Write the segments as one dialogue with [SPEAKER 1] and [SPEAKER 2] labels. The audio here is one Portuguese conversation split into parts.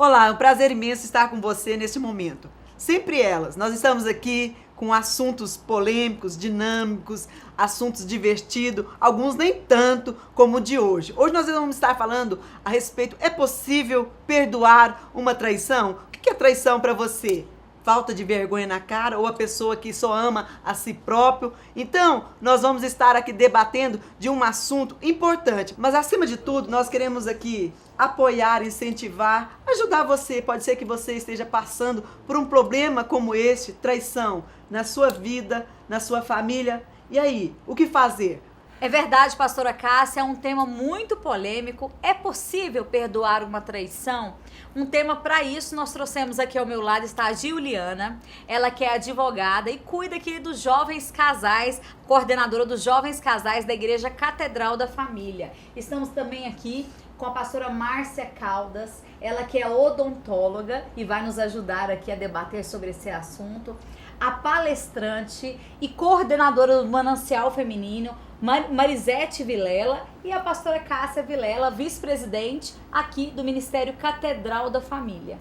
[SPEAKER 1] Olá, é um prazer imenso estar com você neste momento. Sempre elas. Nós estamos aqui com assuntos polêmicos, dinâmicos, assuntos divertidos, alguns nem tanto como o de hoje. Hoje nós vamos estar falando a respeito, é possível perdoar uma traição? O que é traição para você? Falta de vergonha na cara ou a pessoa que só ama a si próprio? Então, nós vamos estar aqui debatendo de um assunto importante. Mas, acima de tudo, nós queremos aqui apoiar, incentivar, ajudar você. Pode ser que você esteja passando por um problema como este, traição, na sua vida, na sua família. E aí, o que fazer?
[SPEAKER 2] É verdade, pastora Cássia, é um tema muito polêmico. É possível perdoar uma traição? Um tema para isso nós trouxemos aqui ao meu lado, está a Giuliana, ela que é advogada e cuida aqui dos jovens casais, coordenadora dos jovens casais da Igreja Catedral da Família. Estamos também aqui com a pastora Márcia Caldas, ela que é odontóloga e vai nos ajudar aqui a debater sobre esse assunto. A palestrante e coordenadora do Manancial Feminino, Marisete Vilela, e a pastora Cássia Vilela, vice-presidente aqui do Ministério Catedral da Família.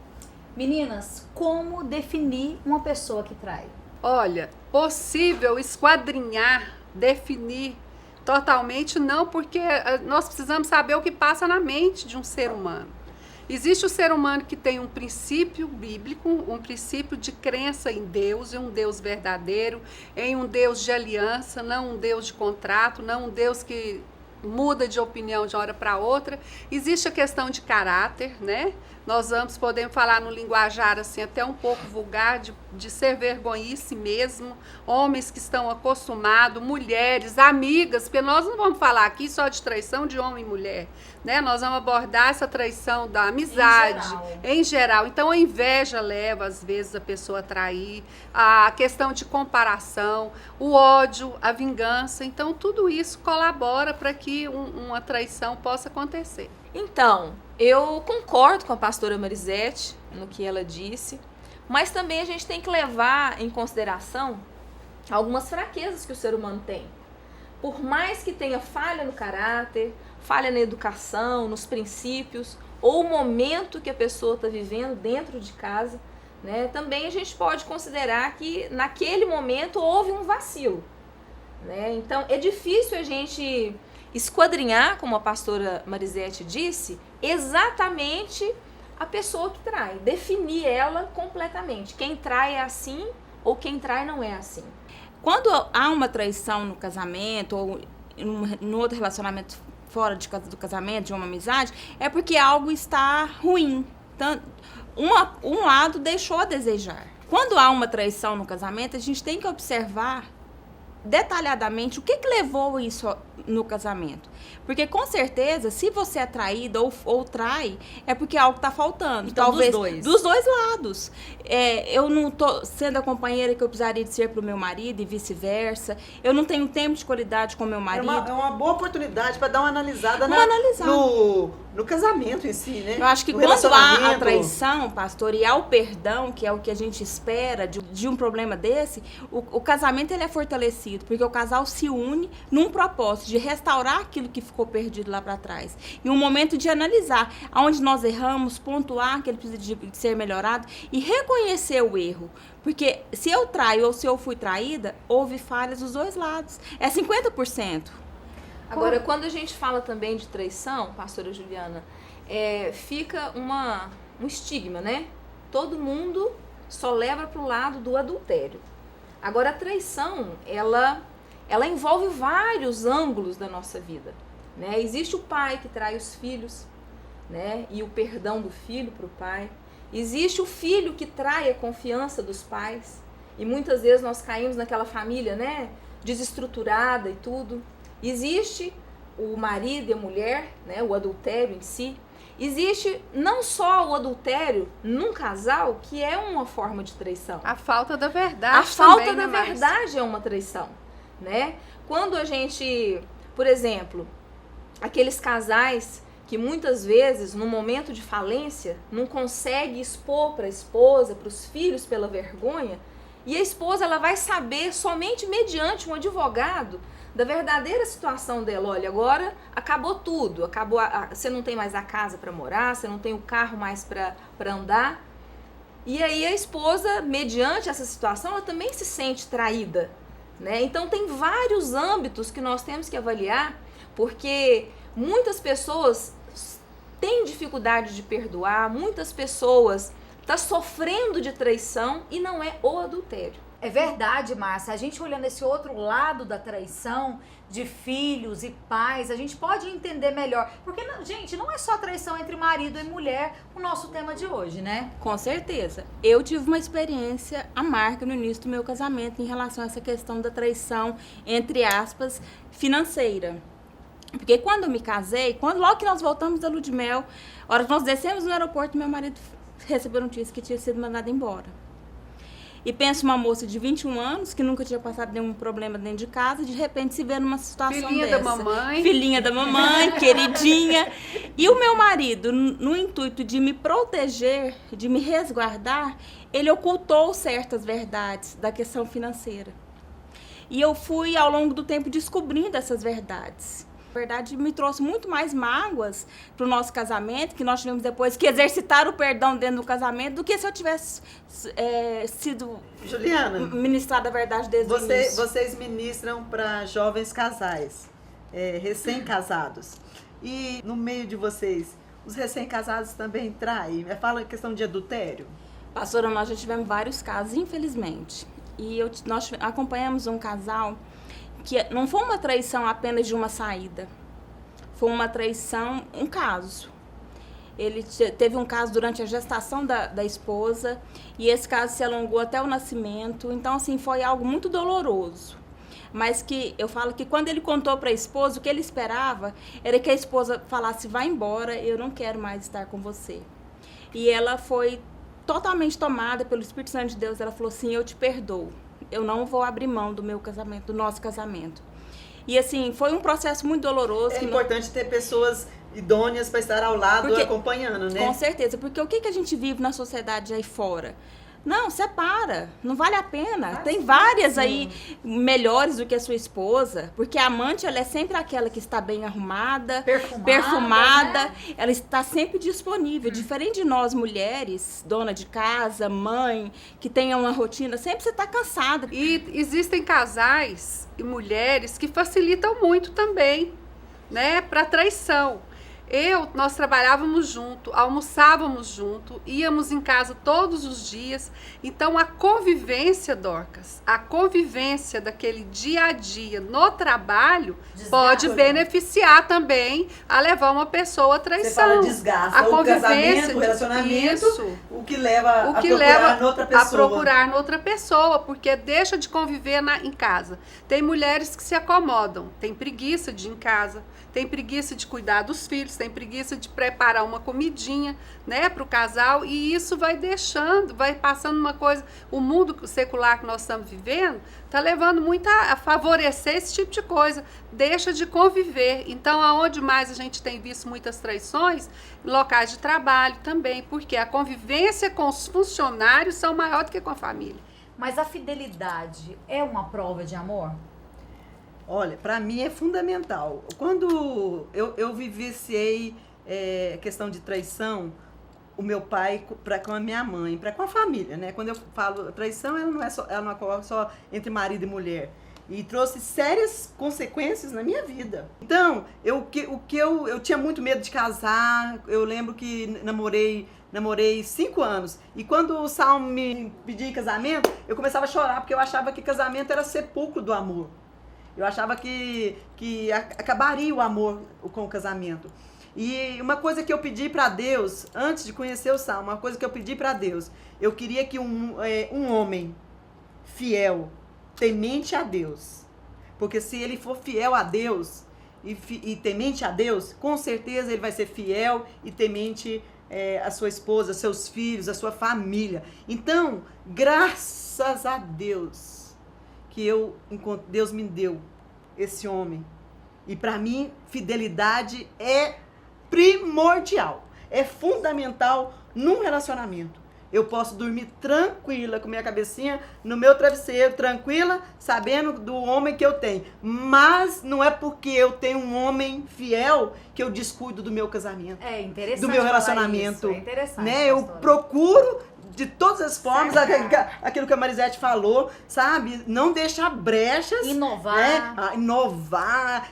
[SPEAKER 2] Meninas, como definir uma pessoa que trai?
[SPEAKER 3] Olha, possível esquadrinhar, definir totalmente não, porque nós precisamos saber o que passa na mente de um ser humano. Existe o ser humano que tem um princípio bíblico, um princípio de crença em Deus, em um Deus verdadeiro, em um Deus de aliança, não um Deus de contrato, não um Deus que muda de opinião de uma hora para outra. Existe a questão de caráter, né? Nós podemos falar no linguajar assim, até um pouco vulgar, de ser vergonhice mesmo, homens que estão acostumados, mulheres, amigas, porque nós não vamos falar aqui só de traição de homem e mulher, né? Nós vamos abordar essa traição da amizade, em geral. Então a inveja leva às vezes a pessoa a trair, a questão de comparação, o ódio, a vingança, então tudo isso colabora para que uma traição possa acontecer.
[SPEAKER 4] Então, eu concordo com a pastora Marisete no que ela disse, mas também a gente tem que levar em consideração algumas fraquezas que o ser humano tem. Por mais que tenha falha no caráter, falha na educação, nos princípios, ou o momento que a pessoa está vivendo dentro de casa, né, também a gente pode considerar que naquele momento houve um vacilo, né? Então, é difícil a gente esquadrinhar, como a pastora Marisete disse, exatamente a pessoa que trai, definir ela completamente. Quem trai é assim ou quem trai não é assim.
[SPEAKER 5] Quando há uma traição no casamento ou no outro relacionamento fora do casamento, de uma amizade, é porque algo está ruim. Então, um lado deixou a desejar. Quando há uma traição no casamento, a gente tem que observar detalhadamente o que levou isso no casamento. Porque com certeza, se você é traída ou trai, é porque algo está faltando.
[SPEAKER 4] Então,
[SPEAKER 5] talvez
[SPEAKER 4] dos
[SPEAKER 5] dois lados. Eu não estou sendo a companheira que eu precisaria de ser para o meu marido e vice-versa. Eu não tenho tempo de qualidade com meu marido.
[SPEAKER 1] É uma boa oportunidade para dar uma analisada no casamento em si, né?
[SPEAKER 5] Eu acho que quando há a traição, pastor, e há o perdão, que é o que a gente espera de um problema desse, o casamento ele é fortalecido, porque o casal se une num propósito de restaurar aquilo que ficou perdido lá para trás. E um momento de analisar aonde nós erramos, pontuar que ele precisa de ser melhorado e reconhecer o erro. Porque se eu traio ou se eu fui traída, houve falhas dos dois lados. É 50%.
[SPEAKER 4] Agora, quando a gente fala também de traição, pastora Juliana, fica um estigma, né? Todo mundo só leva para o lado do adultério. Agora, a traição, ela envolve vários ângulos da nossa vida, né? Existe o pai que trai os filhos, né? E o perdão do filho para o pai. Existe o filho que trai a confiança dos pais. E muitas vezes nós caímos naquela família, né? Desestruturada e tudo. Existe o marido e a mulher, né, o adultério em si. Existe não só o adultério num casal, que é uma forma de traição.
[SPEAKER 3] A falta da verdade.
[SPEAKER 4] A falta da verdade é uma traição, né? Quando a gente, por exemplo, aqueles casais que muitas vezes, no momento de falência, não consegue expor para a esposa, para os filhos pela vergonha, e a esposa ela vai saber somente mediante um advogado da verdadeira situação dela. Olha, agora acabou tudo, acabou você não tem mais a casa para morar, você não tem o carro mais para andar. E aí a esposa, mediante essa situação, ela também se sente traída, né? Então tem vários âmbitos que nós temos que avaliar, porque muitas pessoas têm dificuldade de perdoar, muitas pessoas estão sofrendo de traição e não é o adultério.
[SPEAKER 2] É verdade, Márcia. A gente olhando esse outro lado da traição, de filhos e pais, a gente pode entender melhor. Porque, gente, não é só traição entre marido e mulher o nosso tema de hoje, né?
[SPEAKER 5] Com certeza. Eu tive uma experiência amarga no início do meu casamento em relação a essa questão da traição, entre aspas, financeira. Porque quando eu me casei, logo que nós voltamos da lua de mel, a hora que nós descemos no aeroporto, meu marido recebeu notícia que tinha sido mandado embora. E pensa uma moça de 21 anos, que nunca tinha passado nenhum problema dentro de casa, de repente se vê numa situação
[SPEAKER 3] Filhinha
[SPEAKER 5] dessa.
[SPEAKER 3] da mamãe.
[SPEAKER 5] Filhinha da mamãe, queridinha. E o meu marido, no intuito de me proteger, de me resguardar, ele ocultou certas verdades da questão financeira. E eu fui, ao longo do tempo, descobrindo essas verdades. Na verdade, me trouxe muito mais mágoas para o nosso casamento, que nós tivemos depois que exercitar o perdão dentro do casamento, do que se eu tivesse sido
[SPEAKER 1] Juliana,
[SPEAKER 5] ministrada a verdade desde o início.
[SPEAKER 1] Vocês ministram para jovens casais, recém-casados. E no meio de vocês, os recém-casados também traem? Fala questão de adultério.
[SPEAKER 5] Pastora, nós já tivemos vários casos, infelizmente. E nós acompanhamos um casal que não foi uma traição apenas de uma saída, foi uma traição, um caso. Ele teve um caso durante a gestação da esposa, e esse caso se alongou até o nascimento, então assim, foi algo muito doloroso. Mas que eu falo que quando ele contou para a esposa, o que ele esperava era que a esposa falasse, vai embora, eu não quero mais estar com você. E ela foi totalmente tomada pelo Espírito Santo de Deus, ela falou assim, eu te perdoo. Eu não vou abrir mão do meu casamento, do nosso casamento. E assim, foi um processo muito doloroso.
[SPEAKER 1] É importante ter pessoas idôneas para estar ao lado, acompanhando, né?
[SPEAKER 5] Com certeza, porque o que a gente vive na sociedade aí fora? Não, separa, não vale a pena. Tem várias aí melhores do que a sua esposa, porque a amante, ela é sempre aquela que está bem arrumada, perfumada, né? Ela está sempre disponível, diferente de nós mulheres, dona de casa, mãe, que tem uma rotina, sempre você está cansada.
[SPEAKER 3] E existem casais e mulheres que facilitam muito também, né, para traição. Nós trabalhávamos junto, almoçávamos junto, íamos em casa todos os dias. Então a convivência, Dorcas, a convivência daquele dia a dia no trabalho pode beneficiar também a levar uma pessoa à traição.
[SPEAKER 1] Você fala desgasta,
[SPEAKER 3] a
[SPEAKER 1] casamento, o relacionamento, o que leva a procurar noutra pessoa,
[SPEAKER 3] porque deixa de conviver em casa. Tem mulheres que se acomodam, tem preguiça de ir em casa, tem preguiça de cuidar dos filhos, tem preguiça de preparar uma comidinha, né, para o casal, e isso vai passando uma coisa, o mundo secular que nós estamos vivendo está levando muito a favorecer esse tipo de coisa, deixa de conviver. Então, aonde mais a gente tem visto muitas traições? Em locais de trabalho também, porque a convivência com os funcionários são maior do que com a família.
[SPEAKER 2] Mas a fidelidade é uma prova de amor?
[SPEAKER 1] Olha, para mim é fundamental. Quando eu vivenciei questão de traição, o meu pai com a minha mãe, com a família, né? Quando eu falo traição, ela não ocorre só entre marido e mulher. E trouxe sérias consequências na minha vida. Então, eu tinha muito medo de casar. Eu lembro que namorei 5 anos. E quando o Salmo me pedia em casamento, eu começava a chorar, porque eu achava que casamento era sepulcro do amor. Eu achava que acabaria o amor com o casamento. E uma coisa que eu pedi para Deus, antes de conhecer o Salmo, uma coisa que eu pedi para Deus, eu queria que um homem fiel, temente a Deus, porque se ele for fiel a Deus e temente a Deus, com certeza ele vai ser fiel e temente a sua esposa, seus filhos, a sua família. Então, graças a Deus, que Deus me deu esse homem. E para mim, fidelidade é primordial, é fundamental num relacionamento. eu posso dormir tranquila, com minha cabecinha no meu travesseiro, tranquila, sabendo do homem que eu tenho. Mas não é porque eu tenho um homem fiel que eu descuido do meu casamento.
[SPEAKER 2] É interessante.
[SPEAKER 1] Do meu relacionamento.
[SPEAKER 2] Isso, é interessante,
[SPEAKER 1] né? Eu
[SPEAKER 2] pastora.
[SPEAKER 1] procuro de todas as formas, aquilo que a Marisete falou, sabe? Não deixar brechas.
[SPEAKER 2] Inovar.
[SPEAKER 1] Né? Inovar,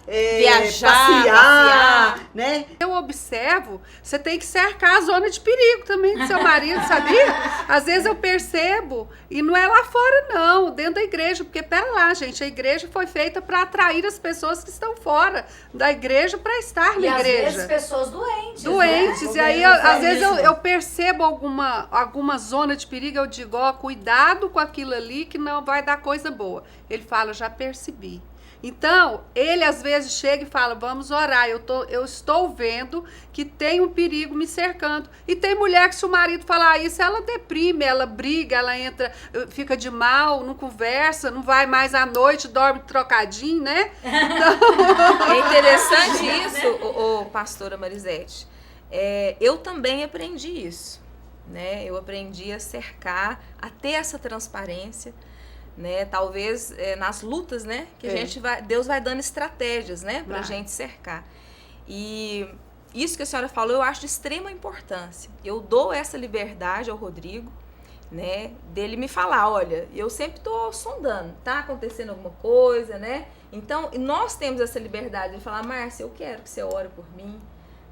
[SPEAKER 5] Passear,
[SPEAKER 1] né?
[SPEAKER 3] Eu observo, você tem que cercar a zona de perigo também do seu marido, sabia? Às vezes eu percebo, e não é lá fora não, dentro da igreja, porque pera lá, gente, a igreja foi feita para atrair as pessoas que estão fora da igreja para estar na
[SPEAKER 2] E às
[SPEAKER 3] igreja.
[SPEAKER 2] vezes pessoas doentes.
[SPEAKER 3] Doentes,
[SPEAKER 2] né?
[SPEAKER 3] e aí às vezes eu percebo alguma zona de perigo, eu digo, ó, cuidado com aquilo ali que não vai dar coisa boa. Ele fala, já percebi. Então, ele às vezes chega e fala, vamos orar, eu estou vendo que tem um perigo me cercando. E tem mulher que se o marido falar isso, ela deprime, ela briga, ela entra, fica de mal, não conversa, não vai mais à noite, dorme trocadinho, né? Então...
[SPEAKER 4] É interessante isso, pastora Marisete. Eu também aprendi isso, né? Eu aprendi a cercar, a ter essa transparência, né? Talvez nas lutas, né? Que Deus vai dando estratégias, né? Pra gente cercar. E isso que a senhora falou, eu acho de extrema importância. Eu dou essa liberdade ao Rodrigo, né? Dele me falar, olha, eu sempre tô sondando, tá acontecendo alguma coisa, né? Então, nós temos essa liberdade de falar, Márcia, eu quero que você ore por mim,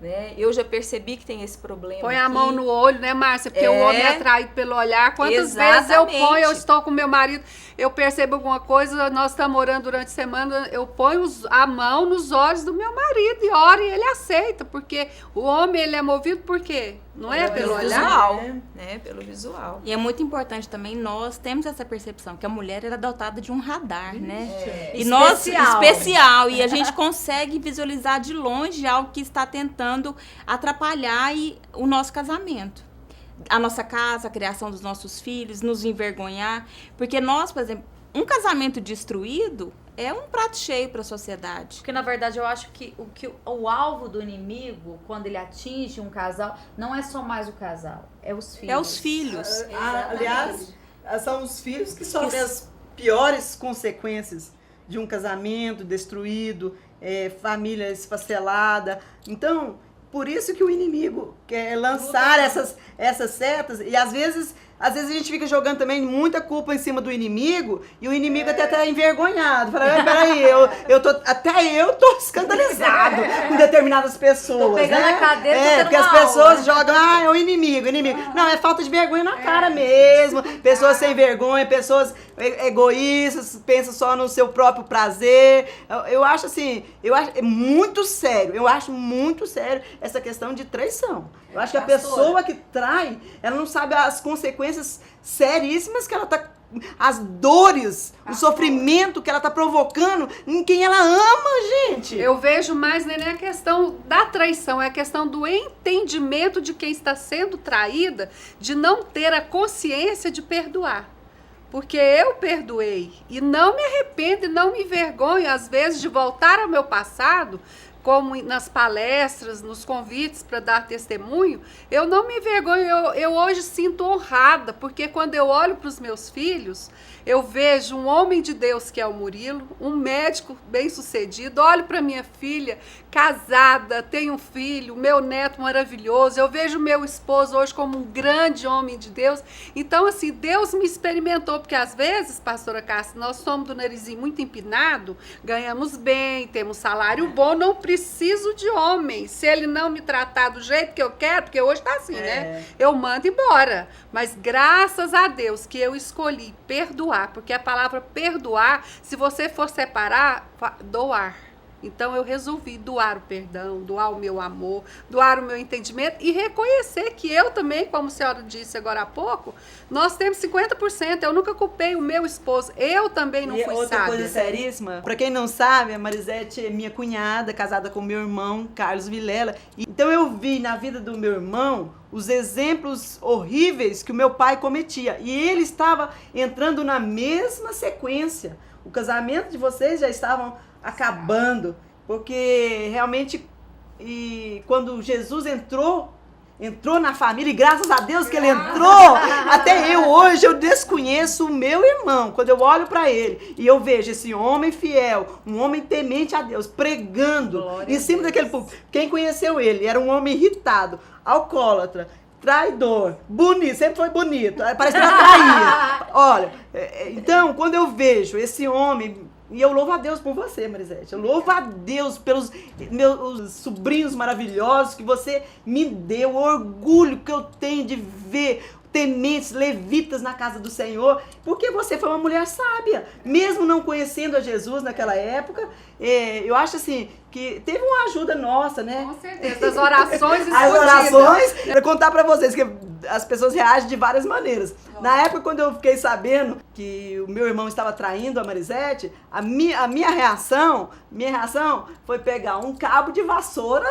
[SPEAKER 4] né? Eu já percebi que tem esse problema.
[SPEAKER 3] Põe
[SPEAKER 4] aqui.
[SPEAKER 3] a mão no olho, né, Márcia? Porque o homem é atraído pelo olhar. Quantas vezes eu ponho, eu estou com meu marido, eu percebo alguma coisa, nós estamos orando durante a semana, eu ponho a mão nos olhos do meu marido e oro e ele aceita, porque o homem, ele é movido por quê? Não é pelo olhar?
[SPEAKER 4] Visual, né? Pelo visual.
[SPEAKER 5] E é muito importante também, nós temos essa percepção, que a mulher era dotada de um radar, né? E nós, especial, e a gente consegue visualizar de longe algo que está tentando atrapalhar o nosso casamento. A nossa casa, a criação dos nossos filhos, nos envergonhar. Porque nós, por exemplo, um casamento destruído é um prato cheio para a sociedade.
[SPEAKER 2] Porque, na verdade, eu acho que o alvo do inimigo, quando ele atinge um casal, não é só mais o casal, é os filhos.
[SPEAKER 5] É os filhos.
[SPEAKER 1] Aliás, são os filhos que sofrem as piores consequências de um casamento destruído, família esfacelada. Então, por isso que o inimigo quer lançar essas setas, e às vezes a gente fica jogando também muita culpa em cima do inimigo, e o inimigo até tá envergonhado. Fala, peraí, até eu tô escandalizado com determinadas pessoas. Tô
[SPEAKER 2] pegando
[SPEAKER 1] né?
[SPEAKER 2] a cadeira,
[SPEAKER 1] porque as pessoas jogam, é o inimigo. Não, é falta de vergonha na cara mesmo. Pessoas sem vergonha, pessoas egoístas, pensam só no seu próprio prazer. Eu acho assim, muito sério. Eu acho muito sério essa questão de traição. Eu acho que a pessoa que trai, ela não sabe as consequências seríssimas que ela tá, as dores, o sofrimento que ela tá provocando em quem ela ama, gente.
[SPEAKER 3] Eu vejo mais nem a questão da traição, é a questão do entendimento de quem está sendo traída, de não ter a consciência de perdoar. Porque eu perdoei e não me arrependo e não me envergonho, às vezes, de voltar ao meu passado, como nas palestras, nos convites para dar testemunho, eu não me envergonho, eu hoje sinto honrada, porque quando eu olho para os meus filhos, eu vejo um homem de Deus que é o Murilo, um médico bem-sucedido, olho para minha filha casada, tenho um filho, meu neto maravilhoso, eu vejo meu esposo hoje como um grande homem de Deus. Então, assim, Deus me experimentou, porque às vezes, pastora Cássia, nós somos do narizinho muito empinado, ganhamos bem, temos salário bom, não preciso de homem. Se ele não me tratar do jeito que eu quero, porque hoje tá assim, né? Eu mando embora. Mas graças a Deus que eu escolhi perdoar, porque a palavra perdoar, se você for separar, doar. Então eu resolvi doar o perdão, doar o meu amor, doar o meu entendimento e reconhecer que eu também, como a senhora disse agora há pouco, nós temos 50%. Eu nunca culpei o meu esposo, eu também não fui sábia.
[SPEAKER 1] Outra coisa seríssima, pra quem não sabe, a Marisete é minha cunhada, casada com meu irmão, Carlos Vilela. Então eu vi na vida do meu irmão os exemplos horríveis que o meu pai cometia. E ele estava entrando na mesma sequência. O casamento de vocês já estavam acabando, porque realmente quando Jesus entrou entrou na família e graças a Deus que ele entrou. Até eu hoje eu desconheço o meu irmão. Quando eu olho para ele e eu vejo esse homem fiel, um homem temente a Deus, pregando em cima daquele púlpito. Quem conheceu ele era um homem irritado, alcoólatra, traidor, bonito, sempre foi bonito, parece que era traía. Olha, então quando eu vejo esse homem, e eu louvo a Deus por você, Marisete, eu louvo a Deus pelos meus sobrinhos maravilhosos que você me deu, o orgulho que eu tenho de ver tementes, levitas na casa do Senhor, porque você foi uma mulher sábia, mesmo não conhecendo a Jesus naquela época. Eu acho assim, que teve uma ajuda nossa, né?
[SPEAKER 3] Com certeza, das orações escondidas.
[SPEAKER 1] As orações, eu vou contar pra vocês que as pessoas reagem de várias maneiras. Na época, quando eu fiquei sabendo que o meu irmão estava traindo a Marisete, a minha reação foi pegar um cabo de vassoura.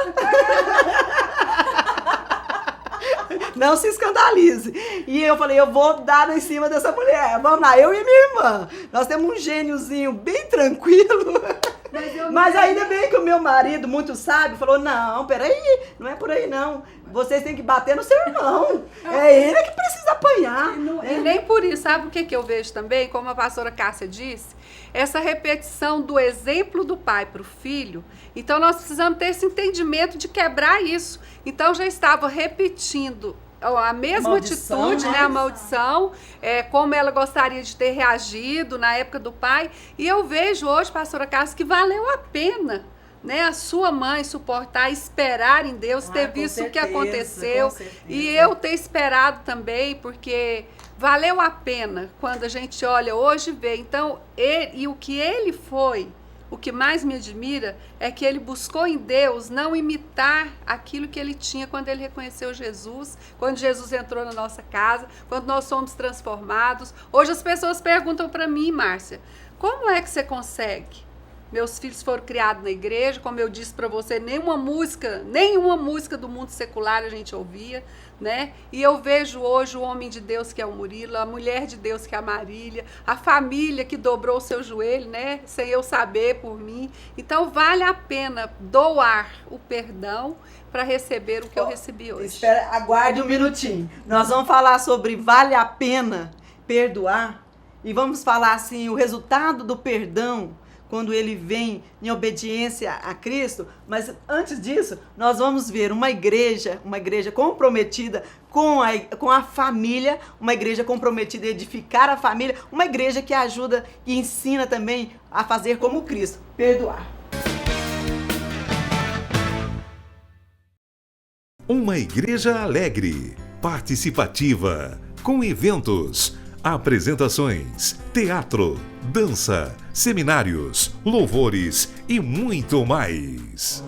[SPEAKER 1] Não se escandalize. E eu falei, eu vou dar em cima dessa mulher. Vamos lá, eu e minha irmã. Nós temos um gêniozinho bem tranquilo. Mas ainda bem que o meu marido, muito sábio, falou, não, peraí, não é por aí não. Vocês têm que bater no seu irmão. É ele que precisa apanhar.
[SPEAKER 3] E nem por isso, sabe o que eu vejo também? Como a pastora Cássia disse, essa repetição do exemplo do pai para o filho. Então nós precisamos ter esse entendimento de quebrar isso. Então já estava repetindo a mesma atitude, né, a maldição, como ela gostaria de ter reagido na época do pai. E eu vejo hoje, pastora Cássia, que valeu a pena, né, a sua mãe suportar, esperar em Deus, ter visto o que aconteceu, e eu ter esperado também, porque valeu a pena quando a gente olha hoje e vê. Então, e o que ele foi, o que mais me admira é que ele buscou em Deus não imitar aquilo que ele tinha quando ele reconheceu Jesus, quando Jesus entrou na nossa casa, quando nós somos transformados. Hoje as pessoas perguntam para mim, Márcia, como é que você consegue? Meus filhos foram criados na igreja, como eu disse para você, nenhuma música do mundo secular a gente ouvia, né? E eu vejo hoje o homem de Deus que é o Murilo, a mulher de Deus que é a Marília, a família que dobrou o seu joelho, né? Sem eu saber por mim. Então vale a pena doar o perdão para receber o que eu recebi hoje.
[SPEAKER 1] Espera, aguarde um minutinho. Nós vamos falar sobre vale a pena perdoar e vamos falar assim, o resultado do perdão quando ele vem em obediência a Cristo. Mas antes disso, nós vamos ver uma igreja comprometida com a família, uma igreja comprometida em edificar a família, uma igreja que ajuda e ensina também a fazer como Cristo, perdoar.
[SPEAKER 6] Uma igreja alegre, participativa, com eventos, apresentações, teatro, dança, seminários, louvores e muito mais.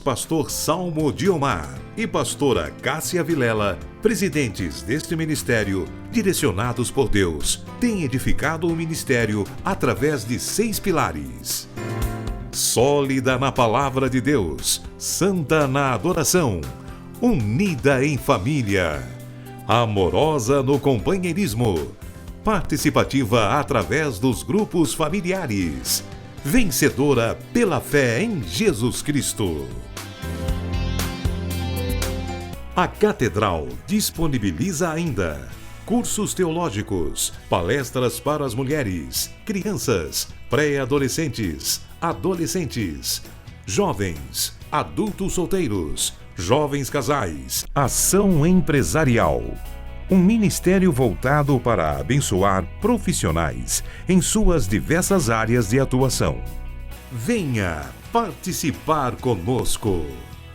[SPEAKER 6] Pastor Salmo Diomar e pastora Cássia Vilela, presidentes deste ministério, direcionados por Deus, têm edificado o ministério através de 6 pilares. Sólida na palavra de Deus, santa na adoração, unida em família, amorosa no companheirismo, participativa através dos grupos familiares, vencedora pela fé em Jesus Cristo. A Catedral disponibiliza ainda cursos teológicos, palestras para as mulheres, crianças, pré-adolescentes, adolescentes, jovens, adultos solteiros, jovens casais, ação empresarial. Um ministério voltado para abençoar profissionais em suas diversas áreas de atuação. Venha participar conosco.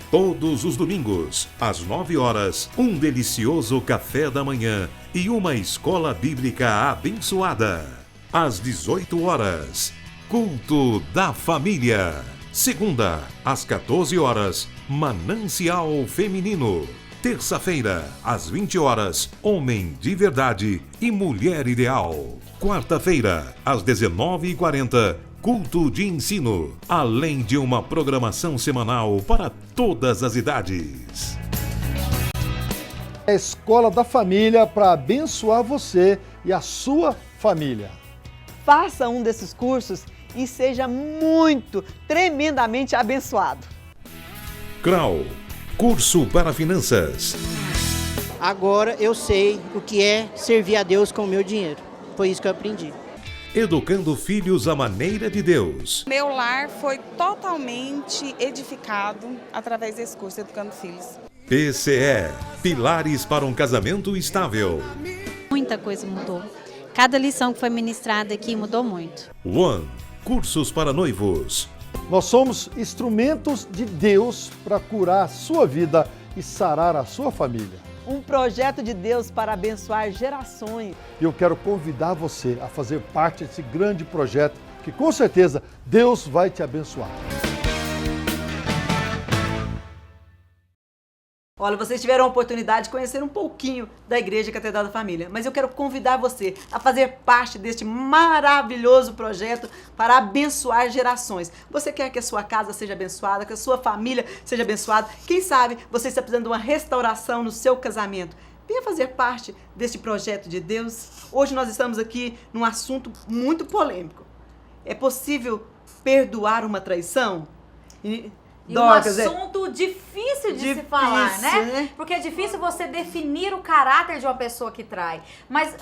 [SPEAKER 6] Todos os domingos, às 9 horas, um delicioso café da manhã e uma escola bíblica abençoada. Às 18 horas, culto da família. Segunda, às 14 horas, Manancial Feminino. Terça-feira, às 20 horas, Homem de Verdade e Mulher Ideal. Quarta-feira, às 19h40, Culto de Ensino, além de uma programação semanal para todas as idades.
[SPEAKER 7] A Escola da Família para abençoar você e a sua família.
[SPEAKER 1] Faça um desses cursos e seja tremendamente abençoado.
[SPEAKER 6] CRAU, Curso para Finanças.
[SPEAKER 8] Agora eu sei o que é servir a Deus com o meu dinheiro. Foi isso que eu aprendi.
[SPEAKER 6] Educando filhos à maneira de Deus.
[SPEAKER 9] Meu lar foi totalmente edificado através desse curso, Educando Filhos.
[SPEAKER 6] PCE, Pilares para um Casamento Estável.
[SPEAKER 10] Muita coisa mudou. Cada lição que foi ministrada aqui mudou muito.
[SPEAKER 6] One, Cursos para Noivos.
[SPEAKER 7] Nós somos instrumentos de Deus para curar a sua vida e sarar a sua família.
[SPEAKER 1] Um projeto de Deus para abençoar gerações.
[SPEAKER 7] E eu quero convidar você a fazer parte desse grande projeto que com certeza Deus vai te abençoar.
[SPEAKER 1] Olha, vocês tiveram a oportunidade de conhecer um pouquinho da Igreja Catedral da Família, mas eu quero convidar você a fazer parte deste maravilhoso projeto para abençoar gerações. Você quer que a sua casa seja abençoada, que a sua família seja abençoada? Quem sabe você está precisando de uma restauração no seu casamento? Venha fazer parte deste projeto de Deus. Hoje nós estamos aqui num assunto muito polêmico. É possível perdoar uma traição?
[SPEAKER 2] E um assunto difícil de se falar, né? Porque é difícil você definir o caráter de uma pessoa que trai. Mas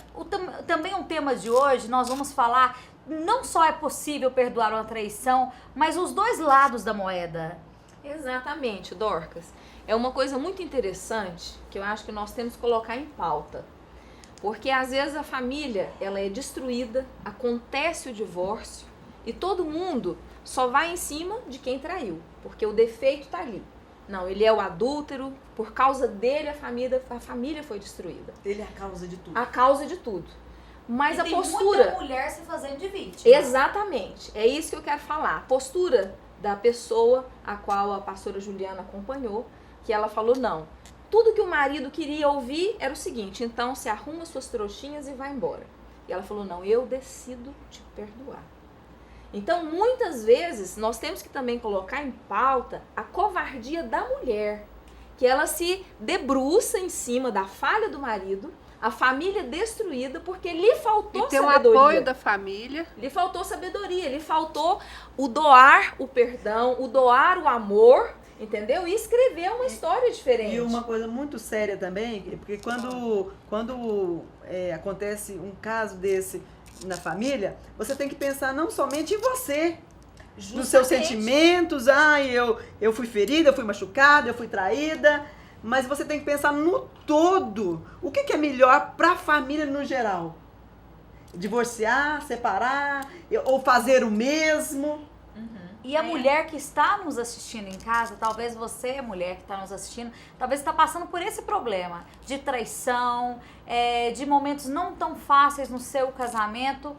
[SPEAKER 2] também um tema de hoje, nós vamos falar, não só é possível perdoar uma traição, mas os dois lados da moeda.
[SPEAKER 4] Exatamente, Dorcas. É uma coisa muito interessante que eu acho que nós temos que colocar em pauta. Porque às vezes a família, ela é destruída, acontece o divórcio e todo mundo só vai em cima de quem traiu, porque o defeito tá ali. Não, ele é o adúltero, por causa dele a família foi destruída.
[SPEAKER 1] Ele é a causa de tudo.
[SPEAKER 4] A causa de tudo. Mas
[SPEAKER 2] e
[SPEAKER 4] a
[SPEAKER 2] tem
[SPEAKER 4] postura...
[SPEAKER 2] muita mulher se fazendo de vítima.
[SPEAKER 4] Exatamente, é isso que eu quero falar. A postura da pessoa a qual a pastora Juliana acompanhou, que ela falou, não, tudo que o marido queria ouvir era o seguinte, então se arruma suas trouxinhas e vai embora. E ela falou, não, eu decido te perdoar. Então, muitas vezes, nós temos que também colocar em pauta a covardia da mulher, que ela se debruça em cima da falha do marido, a família destruída, porque lhe faltou
[SPEAKER 3] sabedoria. E tem o apoio da família.
[SPEAKER 4] Lhe faltou sabedoria, lhe faltou o doar o perdão, o doar o amor, entendeu? E escrever uma história diferente.
[SPEAKER 1] E uma coisa muito séria também, porque quando acontece um caso desse na família, você tem que pensar não somente em você, justamente nos seus sentimentos, eu fui ferida, eu fui machucada, eu fui traída, mas você tem que pensar no todo. O que é melhor para a família no geral? Divorciar, separar, ou fazer o mesmo?
[SPEAKER 2] E a mulher que está nos assistindo em casa, talvez você, mulher que está nos assistindo, talvez está passando por esse problema de traição, de momentos não tão fáceis no seu casamento.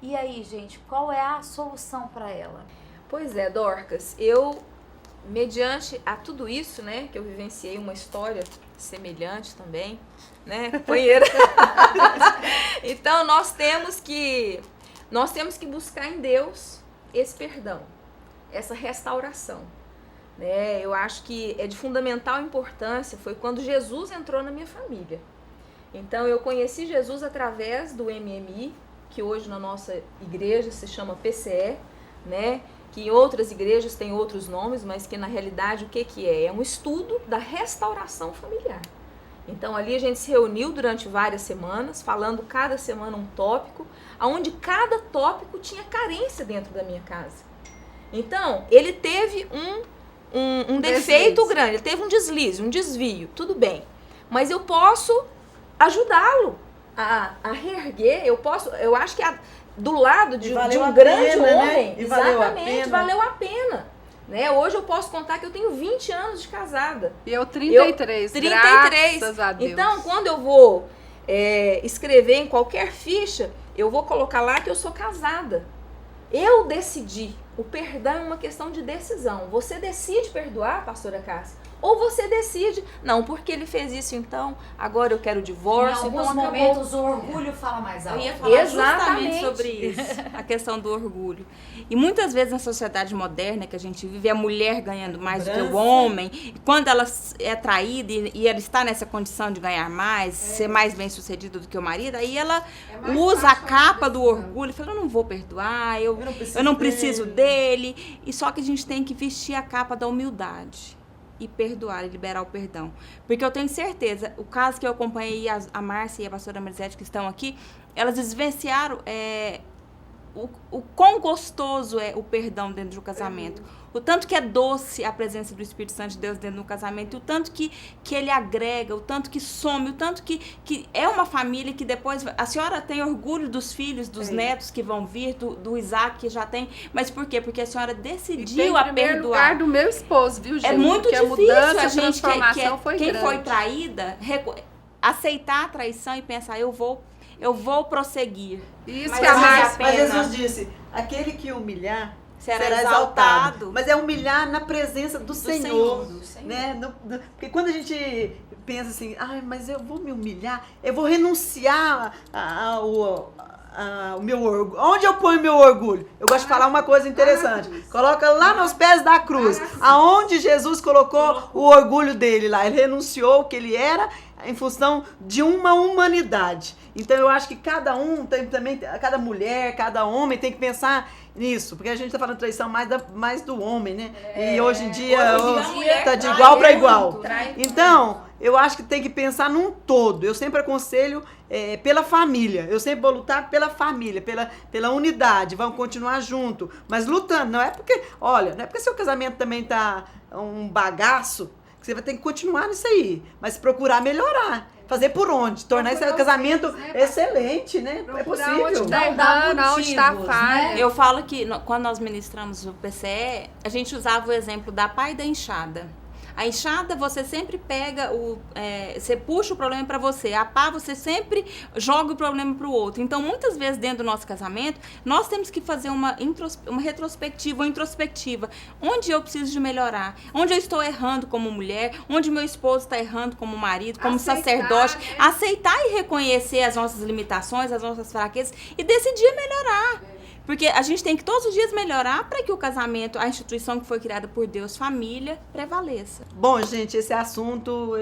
[SPEAKER 2] E aí, gente, qual é a solução para ela?
[SPEAKER 4] Pois é, Dorcas, eu, mediante a tudo isso, né, que eu vivenciei uma história semelhante também, né, companheira? Então, nós temos que buscar em Deus esse perdão, essa restauração, né? Eu acho que é de fundamental importância, foi quando Jesus entrou na minha família. Então eu conheci Jesus através do MMI, que hoje na nossa igreja se chama PCE, né? Que em outras igrejas tem outros nomes, mas que na realidade o que é? É um estudo da restauração familiar. Então ali a gente se reuniu durante várias semanas, falando cada semana um tópico, onde cada tópico tinha carência dentro da minha casa. Então, ele teve um defeito grande, ele teve um deslize, um desvio, tudo bem. Mas eu posso ajudá-lo a reerguer, eu acho que do lado de um grande homem,
[SPEAKER 1] né?
[SPEAKER 4] exatamente, valeu a pena. Né? Hoje eu posso contar que eu tenho 20 anos de casada.
[SPEAKER 3] E eu 33,
[SPEAKER 4] 33.
[SPEAKER 3] Graças a Deus.
[SPEAKER 4] Então, quando eu vou escrever em qualquer ficha, eu vou colocar lá que eu sou casada. Eu decidi. O perdão é uma questão de decisão. Você decide perdoar, pastora Cássia? Ou você decide, não, porque ele fez isso então, agora eu quero divórcio.
[SPEAKER 2] Em alguns momentos o orgulho fala mais alto.
[SPEAKER 5] Eu ia falar justamente sobre isso, a questão do orgulho. E muitas vezes na sociedade moderna que a gente vive, a mulher ganhando mais do que o homem, e quando ela é traída e ela está nessa condição de ganhar mais, ser mais bem-sucedida do que o marido, aí ela usa a capa do orgulho e fala, eu não vou perdoar, eu não preciso dele. E só que a gente tem que vestir a capa da humildade. e perdoar, e liberar o perdão. Porque eu tenho certeza, o caso que eu acompanhei, a Márcia e a pastora Marisete que estão aqui, elas vivenciaram o quão gostoso é o perdão dentro do casamento. O tanto que é doce a presença do Espírito Santo de Deus dentro do casamento, o tanto que ele agrega, o tanto que some, o tanto que é uma família que depois... A senhora tem orgulho dos filhos, dos netos que vão vir, do Isaac que já tem, mas por quê? Porque a senhora decidiu a perdoar.
[SPEAKER 3] Lugar do meu esposo, viu, gente?
[SPEAKER 5] É muito
[SPEAKER 3] porque
[SPEAKER 5] difícil
[SPEAKER 3] a mudança,
[SPEAKER 5] a gente,
[SPEAKER 3] transformação foi
[SPEAKER 5] quem
[SPEAKER 3] grande.
[SPEAKER 5] foi traída, aceitar a traição e pensar, eu vou prosseguir.
[SPEAKER 3] Isso
[SPEAKER 5] Mas
[SPEAKER 3] que a
[SPEAKER 5] vale a
[SPEAKER 3] Márcia...
[SPEAKER 5] pena.
[SPEAKER 1] Mas Jesus disse, aquele que humilhar
[SPEAKER 5] será exaltado.
[SPEAKER 1] Mas é humilhar na presença do Senhor. Né? Porque quando a gente pensa assim, mas eu vou me humilhar, eu vou renunciar o meu orgulho. Onde eu ponho meu orgulho? Eu gosto de falar uma coisa interessante. Coloca lá nos pés da cruz. Aonde Jesus colocou o orgulho dele lá. Ele renunciou o que ele era em função de uma humanidade. Então eu acho que cada mulher, cada homem tem que pensar nisso, porque a gente está falando de traição mais do homem, né? E hoje em dia está de igual para igual. Então, eu acho que tem que pensar num todo. Eu sempre aconselho pela família. Eu sempre vou lutar pela família, pela unidade. Vamos continuar junto, mas lutando. Não é porque seu casamento também tá um bagaço, que você vai ter que continuar nisso aí, mas procurar melhorar. Fazer por onde? Tornar esse casamento excelente, né? É possível.
[SPEAKER 3] Onde tá errando, onde tá falha.
[SPEAKER 5] Eu falo que quando nós ministramos o PCE, a gente usava o exemplo da pá e da enxada. A enxada você sempre pega, você puxa o problema para você. A pá você sempre joga o problema para o outro. Então, muitas vezes dentro do nosso casamento, nós temos que fazer uma retrospectiva, uma introspectiva. Onde eu preciso de melhorar? Onde eu estou errando como mulher? Onde meu esposo está errando como marido, como sacerdote? Aceitar e reconhecer as nossas limitações, as nossas fraquezas e decidir melhorar. Porque a gente tem que todos os dias melhorar para que o casamento, a instituição que foi criada por Deus, família, prevaleça.
[SPEAKER 1] Bom, gente, esse assunto,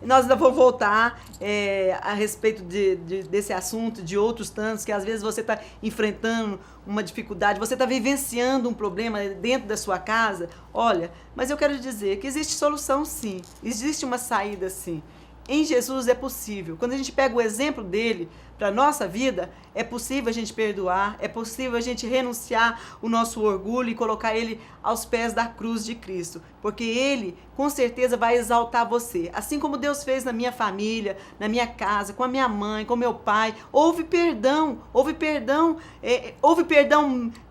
[SPEAKER 1] nós ainda vamos voltar a respeito desse assunto, de outros tantos, que às vezes você está enfrentando uma dificuldade, você está vivenciando um problema dentro da sua casa. Olha, mas eu quero dizer que existe solução sim, existe uma saída sim. Em Jesus é possível. Quando a gente pega o exemplo dele para a nossa vida, é possível a gente perdoar, é possível a gente renunciar o nosso orgulho e colocar ele aos pés da cruz de Cristo. Porque ele, com certeza, vai exaltar você. Assim como Deus fez na minha família, na minha casa, com a minha mãe, com meu pai. Houve perdão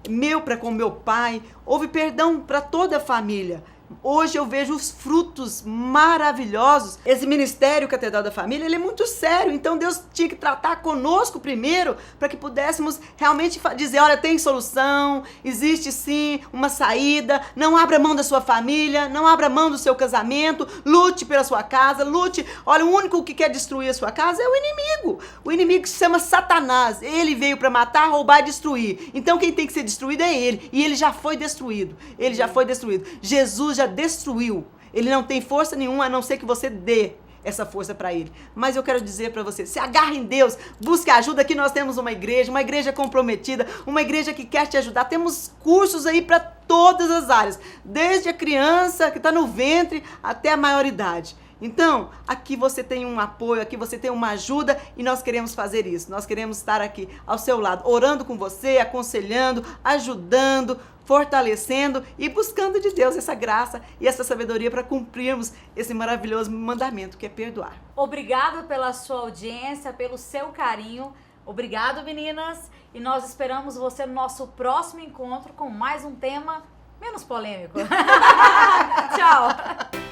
[SPEAKER 1] meu para com meu pai, houve perdão para toda a família. Hoje eu vejo os frutos maravilhosos. Esse ministério Catedral da Família, ele é muito sério. Então Deus tinha que tratar conosco primeiro para que pudéssemos realmente dizer, olha, tem solução, existe sim uma saída. Não abra mão da sua família, não abra mão do seu casamento, lute pela sua casa, lute. Olha, o único que quer destruir a sua casa é o inimigo. O inimigo se chama Satanás. Ele veio para matar, roubar e destruir. Então quem tem que ser destruído é ele. E ele já foi destruído. Jesus já destruiu. Ele não tem força nenhuma a não ser que você dê essa força para ele. Mas eu quero dizer para você, se agarre em Deus, busque ajuda. Aqui nós temos uma igreja comprometida, uma igreja que quer te ajudar. Temos cursos aí para todas as áreas, desde a criança que está no ventre até a maioridade. Então, aqui você tem um apoio, aqui você tem uma ajuda e nós queremos fazer isso. Nós queremos estar aqui ao seu lado, orando com você, aconselhando, ajudando, fortalecendo e buscando de Deus essa graça e essa sabedoria para cumprirmos esse maravilhoso mandamento que é perdoar.
[SPEAKER 2] Obrigada pela sua audiência, pelo seu carinho. Obrigado, meninas. E nós esperamos você no nosso próximo encontro com mais um tema menos polêmico. Tchau!